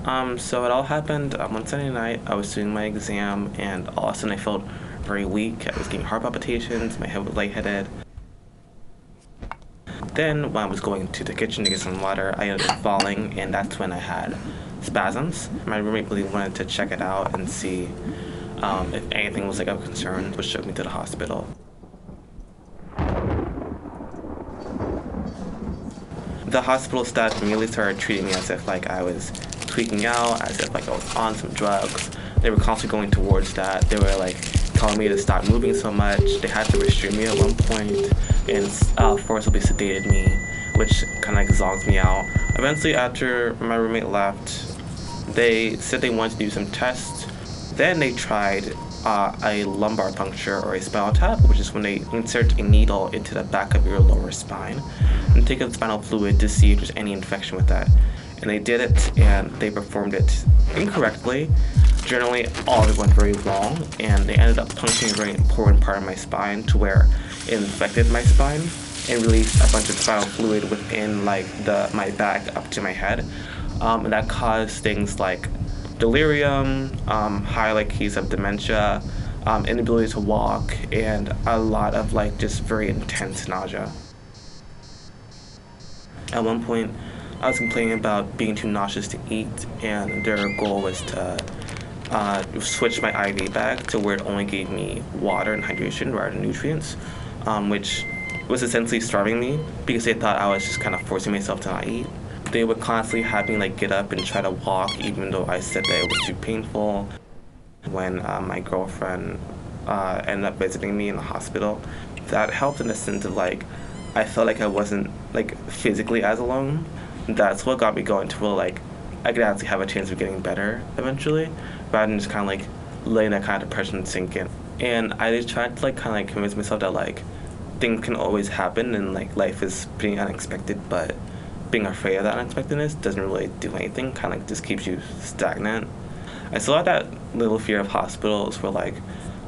So it all happened one Sunday night. I was doing my exam, and all of a sudden I felt very weak. I was getting heart palpitations. My head was lightheaded. Then, when I was going to the kitchen to get some water, I ended up falling, and that's when I had spasms. My roommate really wanted to check it out and see if anything was like of concern, which took me to the hospital. The hospital staff immediately started treating me as if like I was tweaking out, as if like I was on some drugs. They were constantly going towards that. They were like telling me to stop moving so much. They had to restrain me at one point and forcibly sedated me, which kind of like zonked me out. Eventually, after my roommate left, they said they wanted to do some tests. Then they tried a lumbar puncture or a spinal tap, which is when they insert a needle into the back of your lower spine and take out spinal fluid to see if there's any infection with that. And they did it, and they performed it incorrectly. Generally, all of it went very wrong, and they ended up puncturing a very important part of my spine to where it infected my spine and released a bunch of spinal fluid within like my back up to my head. And that caused things like delirium, high like case of dementia, inability to walk, and a lot of like just very intense nausea. At one point, I was complaining about being too nauseous to eat, and their goal was to switch my IV back to where it only gave me water and hydration rather than nutrients, which was essentially starving me because they thought I was just kind of forcing myself to not eat. They would constantly have me like get up and try to walk even though I said that it was too painful. When my girlfriend ended up visiting me in the hospital, that helped in the sense of like I felt like I wasn't like physically as alone. That's what got me going to feel like I could actually have a chance of getting better eventually, rather than just kind of like letting that kind of depression sink in. And I just tried to like kind of like convince myself that like things can always happen and like life is pretty unexpected, but being afraid of that unexpectedness doesn't really do anything, kind of like just keeps you stagnant. I still have that little fear of hospitals where like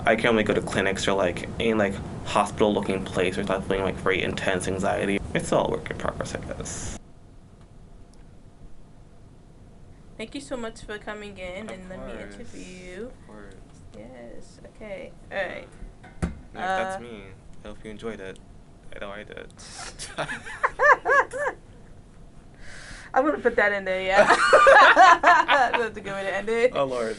I can only go to clinics or like any like hospital looking place without feeling like very intense anxiety. It's all a work in progress, I guess. Thank you so much for coming in and let me course. interview you. Of course. Yes, okay. Alright. That's me. I hope you enjoyed it. I know I did. I'm gonna put that in there, yeah. That's a good way to end it. Oh Lord.